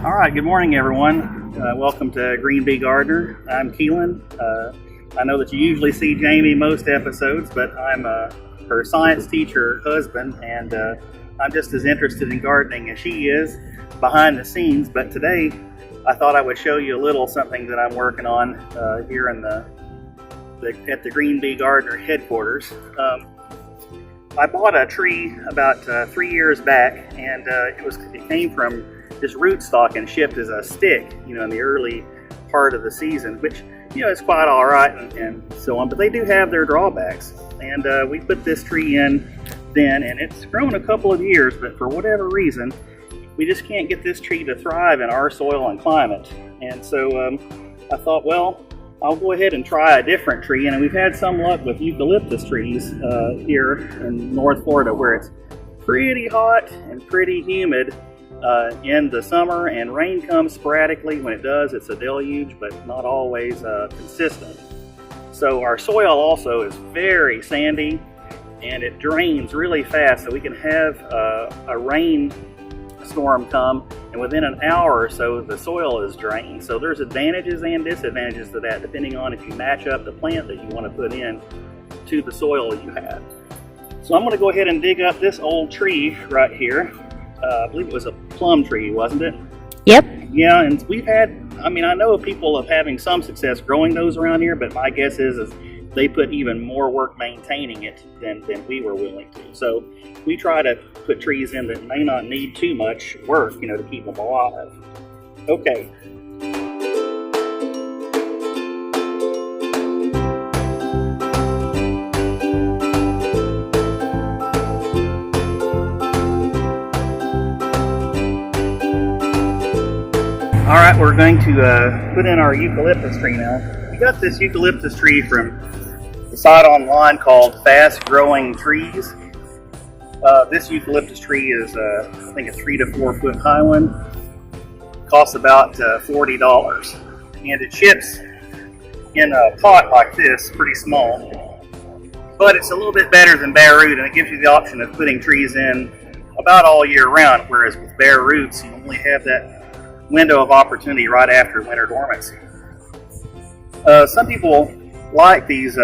All right, good morning, everyone. Welcome to GreenBeeGardener. I'm Keilan. I know that you usually see Jamie most episodes, but I'm her science teacher husband, and I'm just as interested in gardening as she is behind the scenes. But today, I thought I would show you a little something that I'm working on here in at the GreenBeeGardener headquarters. I bought a tree about 3 years back, and it came from this rootstock and shipped as a stick, in the early part of the season, which, is quite all right and so on, but they do have their drawbacks. And we put this tree in then, and it's grown a couple of years, but for whatever reason, we just can't get this tree to thrive in our soil and climate. And so I thought, well, I'll go ahead and try a different tree. And we've had some luck with eucalyptus trees here in North Florida, where it's pretty hot and pretty humid in the summer, and rain comes sporadically. When it does, it's a deluge, but not always consistent. So our soil also is very sandy, and it drains really fast, so we can have a rain storm come, and within an hour or so the soil is drained. So there's advantages and disadvantages to that, depending on if you match up the plant that you want to put in to the soil that you have. So I'm going to go ahead and dig up this old tree right here. I believe it was a plum tree, wasn't it? Yep. Yeah, and we've had, I know of people of having some success growing those around here, but my guess is they put even more work maintaining it than we were willing to. So we try to put trees in that may not need too much work, to keep them alive. Okay. All right, we're going to put in our eucalyptus tree now. We got this eucalyptus tree from the site online called Fast Growing Trees. This eucalyptus tree is, I think, a 3 to 4 foot high one. Costs about $40, and it ships in a pot like this, pretty small. But it's a little bit better than bare root, and it gives you the option of putting trees in about all year round. Whereas with bare roots, you only have that window of opportunity right after winter dormancy. Some people like these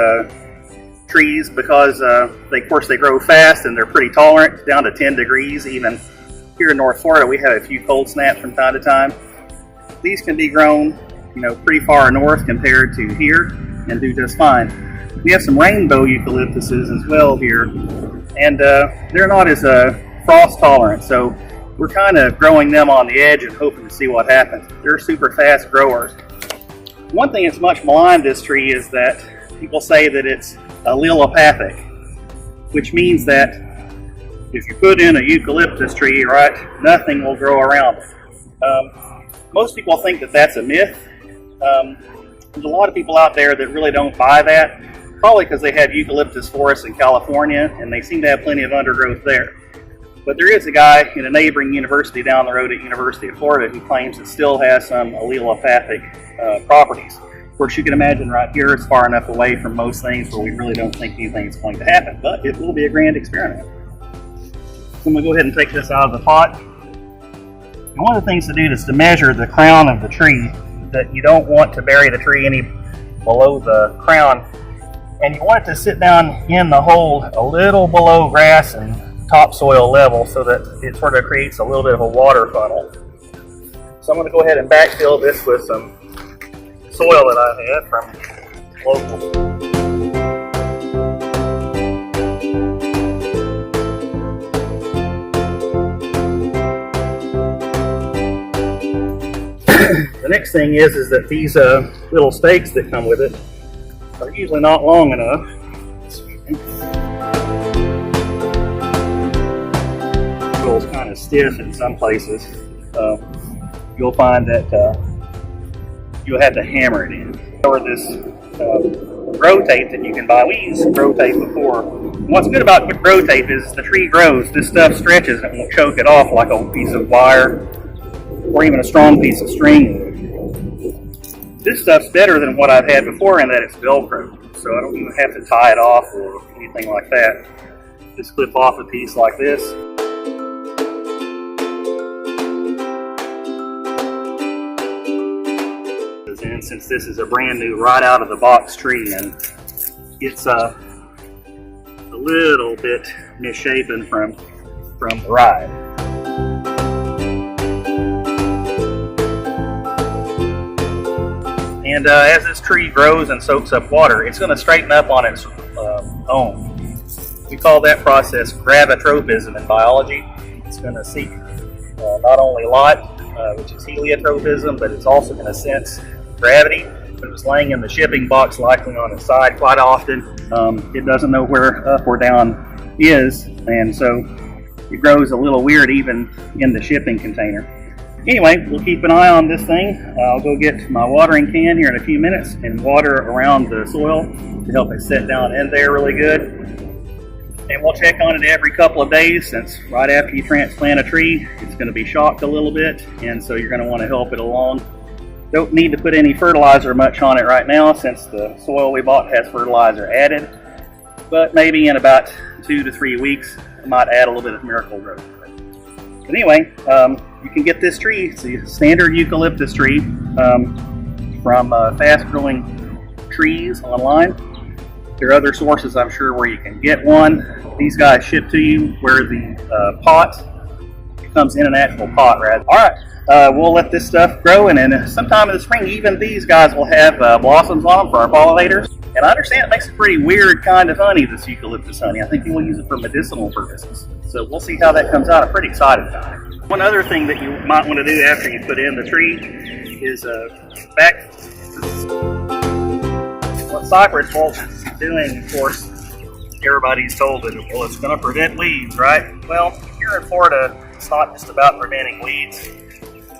trees because of course they grow fast and they're pretty tolerant, down to 10 degrees. Even here in North Florida, we have a few cold snaps from time to time. These can be grown, pretty far north compared to here, and do just fine. We have some rainbow eucalyptuses as well here, and they're not as frost tolerant, so we're kind of growing them on the edge and hoping to see what happens. They're super fast growers. One thing that's much maligned this tree is that people say that it's allelopathic, which means that if you put in a eucalyptus tree, right, nothing will grow around it. Most people think that that's a myth. There's a lot of people out there that really don't buy that, probably because they have eucalyptus forests in California and they seem to have plenty of undergrowth there. But there is a guy in a neighboring university down the road at University of Florida who claims it still has some allelopathic properties. Of course, you can imagine right here it's far enough away from most things where we really don't think anything's going to happen, but it will be a grand experiment. So I'm going to go ahead and take this out of the pot. And one of the things to do is to measure the crown of the tree, that you don't want to bury the tree any below the crown, and you want it to sit down in the hole a little below grass and topsoil level, so that it sort of creates a little bit of a water funnel. So I'm going to go ahead and backfill this with some soil that I have from local. The next thing is that these little stakes that come with it are usually not long enough. It's kind of stiff in some places. You'll find that you'll have to hammer it in. Or this grow tape that you can buy. We used grow tape before. What's good about grow tape is the tree grows, this stuff stretches and won't choke it off like a piece of wire or even a strong piece of string. This stuff's better than what I've had before in that it's Velcro, so I don't even have to tie it off or anything like that. Just clip off a piece like this. since this is a brand new right out of the box tree, and it's a little bit misshapen from the ride. And as this tree grows and soaks up water, it's going to straighten up on its own. We call that process gravitropism in biology. It's going to seek not only light, which is heliotropism, but it's also going to sense gravity. If it was laying in the shipping box, likely on its side quite often, it doesn't know where up or down is, and so it grows a little weird even in the shipping container. Anyway, we'll keep an eye on this thing. I'll go get my watering can here in a few minutes and water around the soil to help it set down in there really good. And we'll check on it every couple of days, since right after you transplant a tree, it's going to be shocked a little bit, and so you're going to want to help it along. Don't need to put any fertilizer much on it right now, since the soil we bought has fertilizer added, but maybe in about 2 to 3 weeks I might add a little bit of miracle growth. But anyway, you can get this tree. It's a standard eucalyptus tree from Fast Growing Trees online. There are other sources, I'm sure, where you can get one. These guys ship to you where the pot comes in an actual pot, rather. All right, we'll let this stuff grow, and then sometime in the spring, even these guys will have blossoms on them for our pollinators. And I understand it makes a pretty weird kind of honey, this eucalyptus honey. I think we'll use it for medicinal purposes. So we'll see how that comes out. I'm pretty excited about it. One other thing that you might want to do after you put in the tree is back. What cypress mulch is doing, of course, everybody's told that, well, it's going to prevent weeds, right? Well, here in Florida, it's not just about preventing weeds.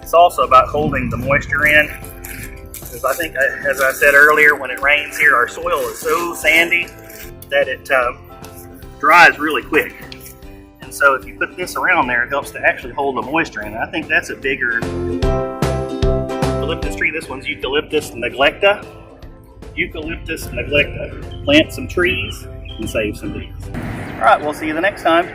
It's also about holding the moisture in. Because I think, as I said earlier, when it rains here, our soil is so sandy that it dries really quick. And so if you put this around there, it helps to actually hold the moisture in. And I think that's a bigger eucalyptus tree. This one's Eucalyptus neglecta. Eucalyptus neglecta. Plant some trees and save some bees. All right, we'll see you the next time.